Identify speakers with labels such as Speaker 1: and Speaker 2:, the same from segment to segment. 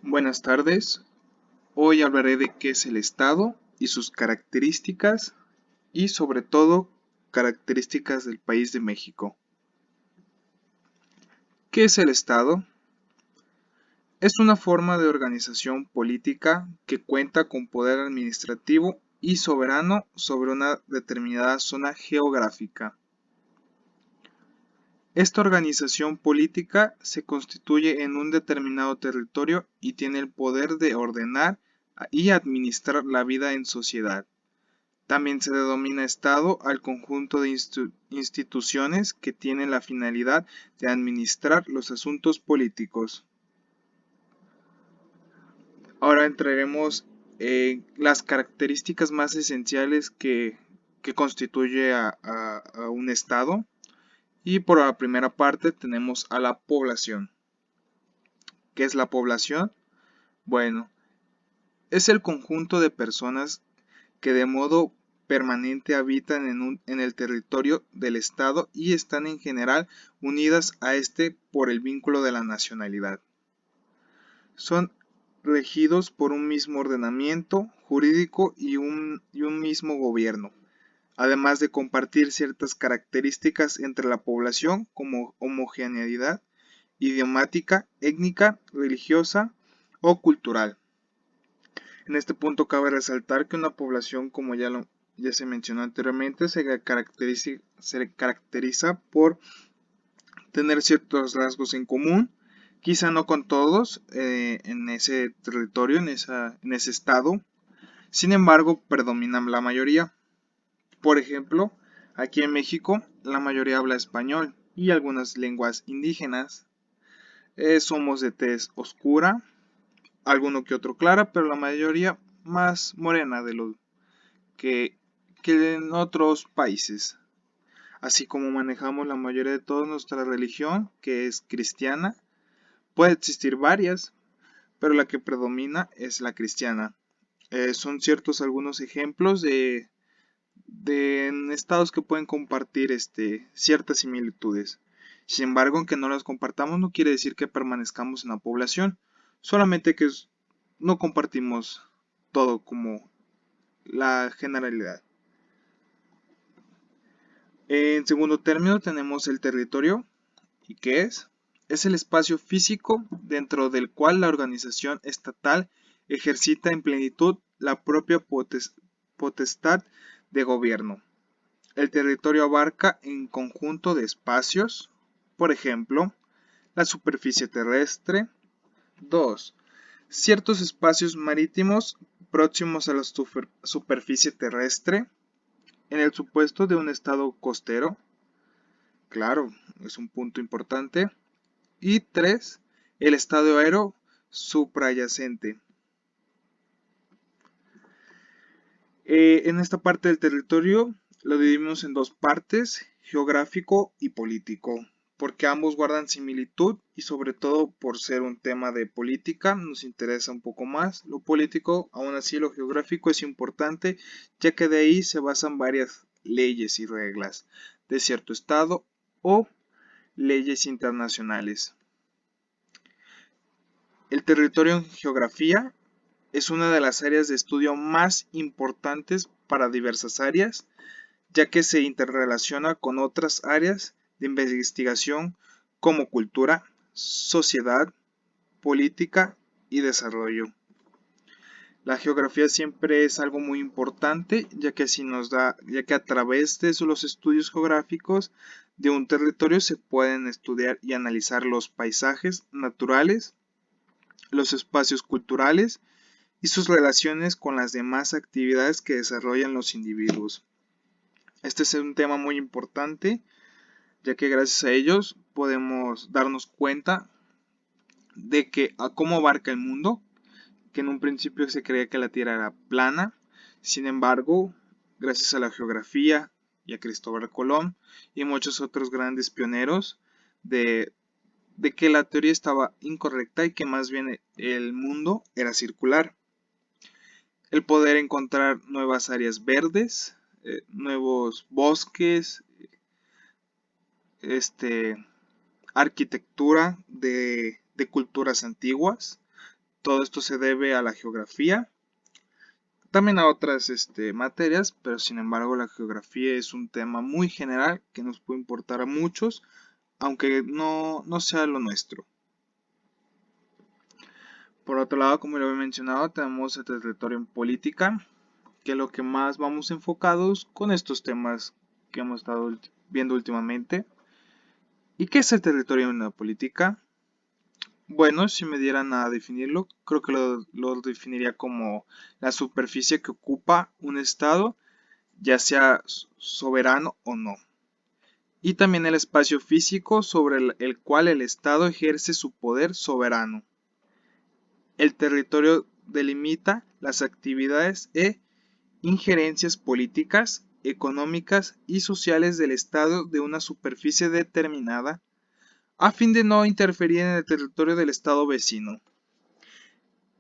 Speaker 1: Buenas tardes, hoy hablaré de qué es el Estado y sus características y sobre todo características del país de México. ¿Qué es el Estado? Es una forma de organización política que cuenta con poder administrativo y soberano sobre una determinada zona geográfica. Esta organización política se constituye en un determinado territorio y tiene el poder de ordenar y administrar la vida en sociedad. También se denomina Estado al conjunto de instituciones que tienen la finalidad de administrar los asuntos políticos. Ahora entraremos en las características más esenciales que constituye a un Estado. Y por la primera parte tenemos a la población. ¿Qué es la población? Bueno, es el conjunto de personas que de modo permanente habitan en el territorio del Estado y están en general unidas a este por el vínculo de la nacionalidad. Son regidos por un mismo ordenamiento jurídico y un mismo gobierno, además de compartir ciertas características entre la población como homogeneidad idiomática, étnica, religiosa o cultural. En este punto cabe resaltar que una población, como ya se mencionó anteriormente, se caracteriza por tener ciertos rasgos en común, quizá no con todos en ese territorio, en ese estado. Sin embargo, predomina la mayoría. Por ejemplo, aquí en México, la mayoría habla español y algunas lenguas indígenas. Somos de tez oscura, alguno que otro clara, pero la mayoría más morena de lo que, que en otros países. Así como manejamos la mayoría de toda nuestra religión, que es cristiana, puede existir varias, pero la que predomina es la cristiana. Son ciertos algunos ejemplos de estados que pueden compartir ciertas similitudes. Sin embargo, aunque no las compartamos, no quiere decir que permanezcamos en la población, solamente que no compartimos todo como la generalidad. En segundo término tenemos el territorio. ¿Y qué es? Es el espacio físico dentro del cual la organización estatal ejercita en plenitud la propia potestad de gobierno. El territorio abarca en conjunto de espacios, por ejemplo, la superficie terrestre. 2. Ciertos espacios marítimos próximos a la superficie terrestre, en el supuesto de un estado costero. Claro, es un punto importante. Y 3. El estado aéreo suprayacente. En esta parte del territorio lo dividimos en dos partes, geográfico y político, porque ambos guardan similitud y sobre todo por ser un tema de política nos interesa un poco más lo político. Aún así lo geográfico es importante, ya que de ahí se basan varias leyes y reglas de cierto estado o leyes internacionales. El territorio en geografía es una de las áreas de estudio más importantes para diversas áreas, ya que se interrelaciona con otras áreas de investigación como cultura, sociedad, política y desarrollo. La geografía siempre es algo muy importante, ya que ya que a través de los estudios geográficos de un territorio se pueden estudiar y analizar los paisajes naturales, los espacios culturales y sus relaciones con las demás actividades que desarrollan los individuos. Este es un tema muy importante, ya que gracias a ellos podemos darnos cuenta de que a cómo abarca el mundo, que en un principio se creía que la Tierra era plana. Sin embargo, gracias a la geografía y a Cristóbal Colón y muchos otros grandes pioneros de que la teoría estaba incorrecta y que más bien el mundo era circular. El poder encontrar nuevas áreas verdes, nuevos bosques, arquitectura de culturas antiguas, Todo esto se debe a la geografía, también a otras materias, pero sin embargo la geografía es un tema muy general que nos puede importar a muchos, aunque no sea lo nuestro. Por otro lado, como lo había mencionado, tenemos el territorio en política, que es lo que más vamos enfocados con estos temas que hemos estado viendo últimamente. ¿Y qué es el territorio en la política? Bueno, si me dieran a definirlo, creo que lo definiría como la superficie que ocupa un estado, ya sea soberano o no. Y también el espacio físico sobre el cual el estado ejerce su poder soberano. El territorio delimita las actividades e injerencias políticas, económicas y sociales del estado de una superficie determinada, a fin de no interferir en el territorio del estado vecino.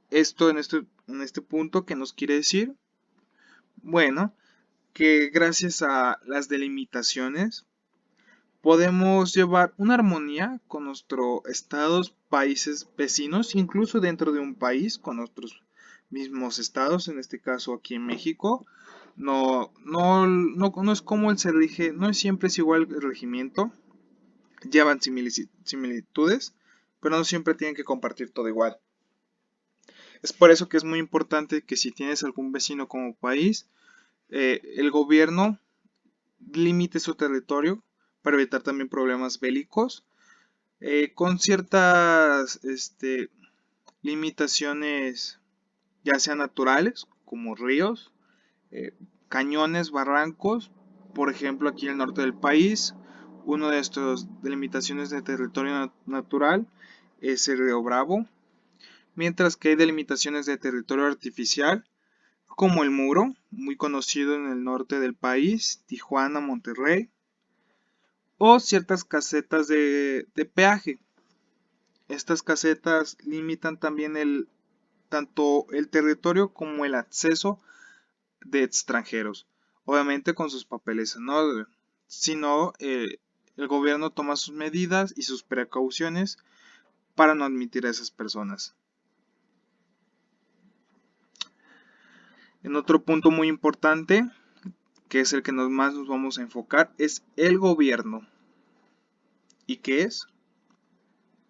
Speaker 1: Esto en este punto, ¿qué nos quiere decir? Bueno, que gracias a las delimitaciones podemos llevar una armonía con nuestros estados, países vecinos, incluso dentro de un país, con nuestros mismos estados, en este caso aquí en México. No es como se rige, no es siempre es igual el regimiento, llevan similitudes, pero no siempre tienen que compartir todo igual. Es por eso que es muy importante que si tienes algún vecino como país, el gobierno limite su territorio para evitar también problemas bélicos, con ciertas limitaciones, ya sean naturales, como ríos, eh, cañones, barrancos. Por ejemplo, aquí en el norte del país, una de estas delimitaciones de territorio natural es el río Bravo, mientras que hay delimitaciones de territorio artificial, como el Muro, muy conocido en el norte del país, Tijuana, Monterrey, o ciertas casetas de peaje. Estas casetas limitan también tanto el territorio como el acceso de extranjeros, obviamente con sus papeles en orden. Si no, el gobierno toma sus medidas y sus precauciones para no admitir a esas personas. En otro punto muy importante, que es el que más nos vamos a enfocar, es el gobierno. ¿Y qué es?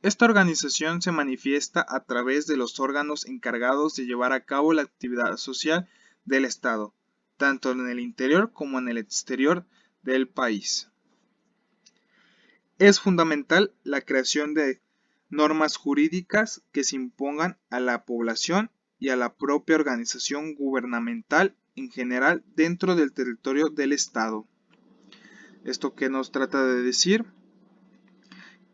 Speaker 1: Esta organización se manifiesta a través de los órganos encargados de llevar a cabo la actividad social del Estado, tanto en el interior como en el exterior del país. Es fundamental la creación de normas jurídicas que se impongan a la población y a la propia organización gubernamental en general dentro del territorio del Estado. ¿Esto qué nos trata de decir?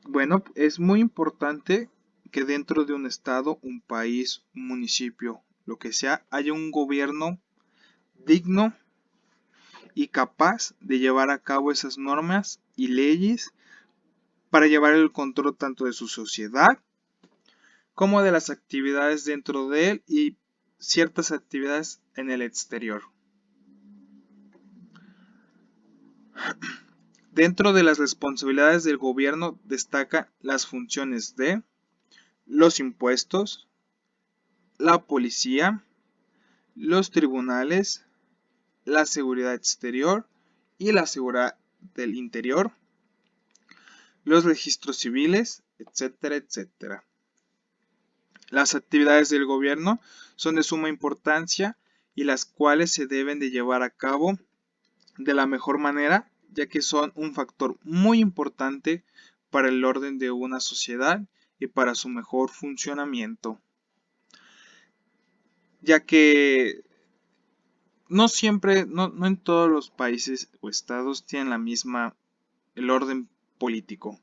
Speaker 1: Bueno, es muy importante que dentro de un estado, un país, un municipio, lo que sea, haya un gobierno digno y capaz de llevar a cabo esas normas y leyes para llevar el control tanto de su sociedad como de las actividades dentro de él y ciertas actividades en el exterior. Dentro de las responsabilidades del gobierno destacan las funciones de los impuestos, la policía, los tribunales, la seguridad exterior y la seguridad del interior, los registros civiles, etcétera, etcétera. Las actividades del gobierno son de suma importancia y las cuales se deben de llevar a cabo de la mejor manera, ya que son un factor muy importante para el orden de una sociedad y para su mejor funcionamiento, ya que no siempre, no en todos los países o estados tienen el orden político.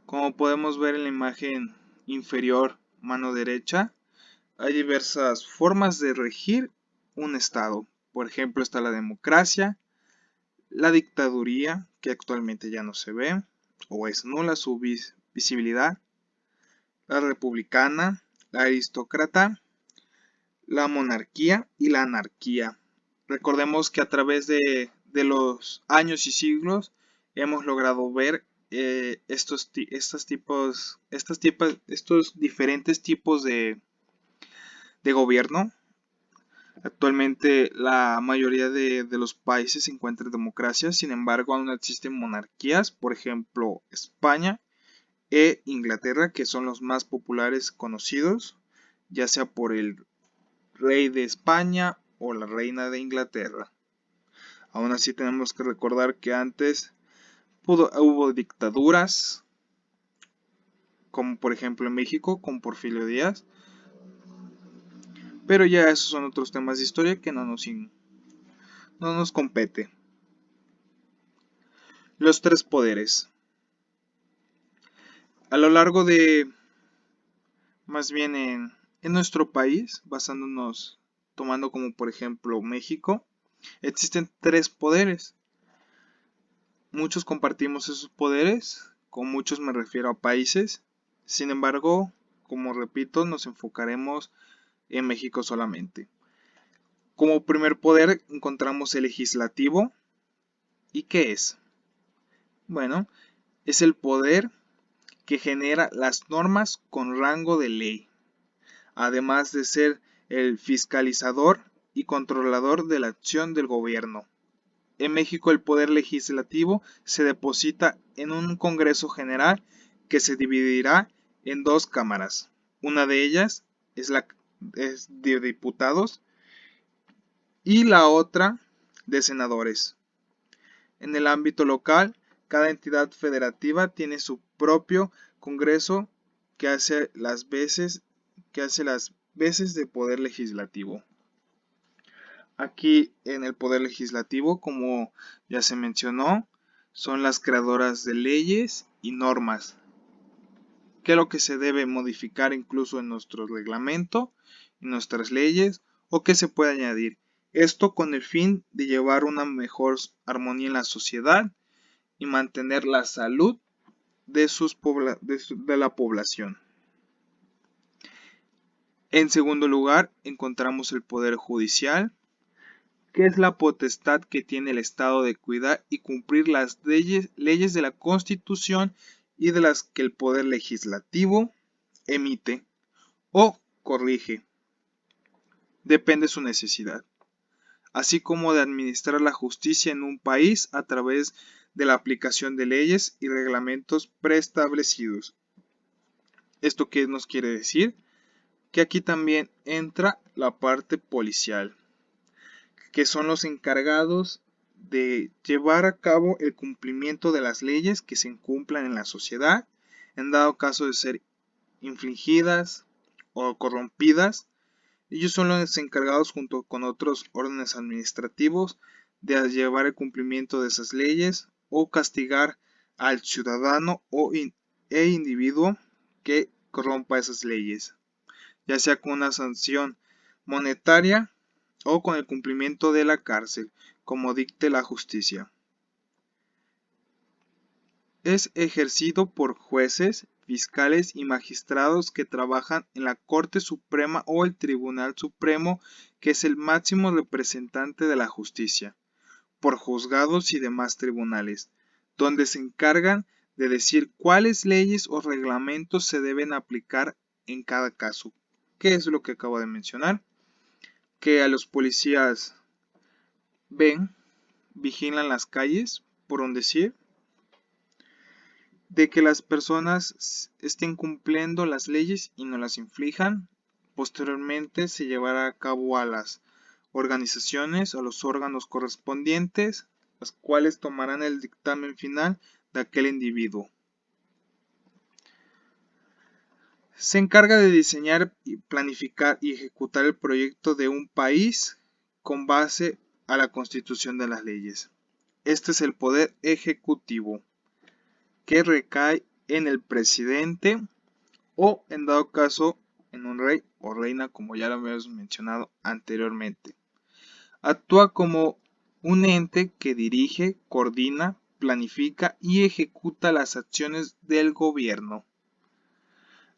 Speaker 1: Como podemos ver en la imagen inferior, mano derecha, hay diversas formas de regir un estado. Por ejemplo, está la democracia, la dictaduría, que actualmente ya no se ve, o es nula su visibilidad, la republicana, la aristócrata, la monarquía y la anarquía. Recordemos que a través de los años y siglos hemos logrado ver estos diferentes tipos de gobierno. Actualmente la mayoría de los países se encuentran en democracia, sin embargo aún existen monarquías, por ejemplo España e Inglaterra, que son los más populares conocidos, ya sea por el rey de España o la reina de Inglaterra. Aún así tenemos que recordar que antes hubo dictaduras, como por ejemplo en México con Porfirio Díaz, pero ya esos son otros temas de historia que no nos compete. Los tres poderes. A lo largo de, más bien en nuestro país, basándonos, tomando como por ejemplo México, existen tres poderes. Muchos compartimos esos poderes, con muchos me refiero a países. Sin embargo, como repito, nos enfocaremos en México solamente. Como primer poder encontramos el legislativo. ¿Y qué es? Bueno, es el poder que genera las normas con rango de ley, además de ser el fiscalizador y controlador de la acción del gobierno. En México el poder legislativo se deposita en un Congreso General que se dividirá en dos cámaras. Una de ellas es de diputados y la otra de senadores. En el ámbito local, cada entidad federativa tiene su propio Congreso que hace las veces de poder legislativo. Aquí en el poder legislativo, como ya se mencionó, son las creadoras de leyes y normas, que es lo que se debe modificar incluso en nuestro reglamento, en nuestras leyes, o que se puede añadir. Esto con el fin de llevar una mejor armonía en la sociedad y mantener la salud de la población. En segundo lugar, encontramos el poder judicial, que es la potestad que tiene el Estado de cuidar y cumplir las leyes de la Constitución y de las que el poder legislativo emite o corrige. Depende de su necesidad, así como de administrar la justicia en un país a través de la aplicación de leyes y reglamentos preestablecidos. ¿Esto qué nos quiere decir? Que aquí también entra la parte policial, que son los encargados de llevar a cabo el cumplimiento de las leyes que se incumplan en la sociedad, en dado caso de ser infringidas o corrompidas. Ellos son los encargados junto con otros órdenes administrativos de llevar el cumplimiento de esas leyes o castigar al ciudadano e individuo que corrompa esas leyes, ya sea con una sanción monetaria o con el cumplimiento de la cárcel, como dicte la justicia. Es ejercido por jueces, fiscales y magistrados que trabajan en la Corte Suprema o el Tribunal Supremo, que es el máximo representante de la justicia, por juzgados y demás tribunales, donde se encargan de decir cuáles leyes o reglamentos se deben aplicar en cada caso. ¿Qué es lo que acabo de mencionar? Que a los policías vigilan las calles, por un decir, de que las personas estén cumpliendo las leyes y no las inflijan. Posteriormente se llevará a cabo a las organizaciones, a los órganos correspondientes, los cuales tomarán el dictamen final de aquel individuo. Se encarga de diseñar, planificar y ejecutar el proyecto de un país con base a la constitución de las leyes. Este es el poder ejecutivo, que recae en el presidente o, en dado caso, en un rey o reina, como ya lo habíamos mencionado anteriormente. Actúa como un ente que dirige, coordina, planifica y ejecuta las acciones del gobierno.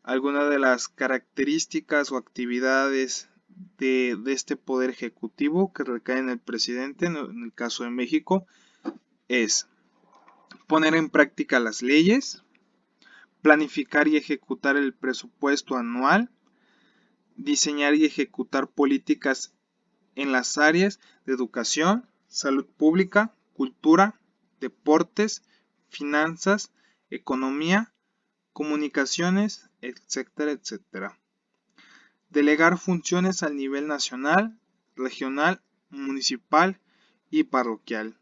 Speaker 1: Algunas de las características o actividades de este poder ejecutivo que recae en el presidente, en el caso de México, es poner en práctica las leyes, planificar y ejecutar el presupuesto anual, diseñar y ejecutar políticas en las áreas de educación, salud pública, cultura, deportes, finanzas, economía, comunicaciones, etcétera, etcétera. Delegar funciones al nivel nacional, regional, municipal y parroquial.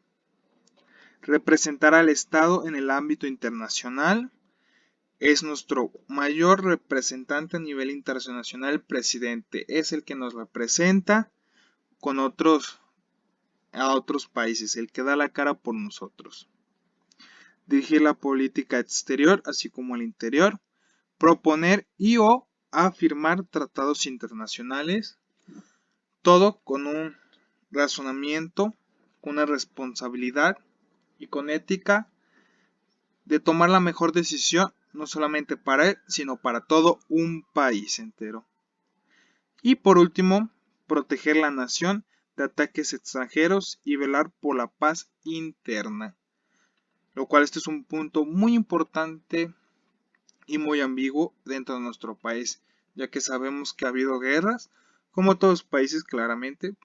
Speaker 1: Representar al Estado en el ámbito internacional. Es nuestro mayor representante a nivel internacional. El presidente es el que nos representa con a otros países, el que da la cara por nosotros. Dirigir la política exterior, así como el interior. Proponer y o afirmar tratados internacionales. Todo con un razonamiento, con una responsabilidad y con ética de tomar la mejor decisión, no solamente para él, sino para todo un país entero. Y por último, proteger la nación de ataques extranjeros y velar por la paz interna. Lo cual este es un punto muy importante y muy ambiguo dentro de nuestro país, ya que sabemos que ha habido guerras, como todos los países claramente,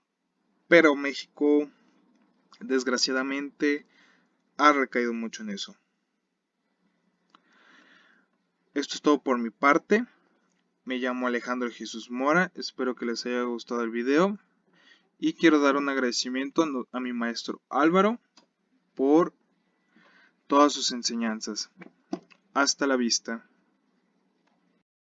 Speaker 1: pero México desgraciadamente ha recaído mucho en eso. Esto es todo por mi parte. Me llamo Alejandro Jesús Mora, espero que les haya gustado el video y quiero dar un agradecimiento a mi maestro Álvaro por todas sus enseñanzas. Hasta la vista.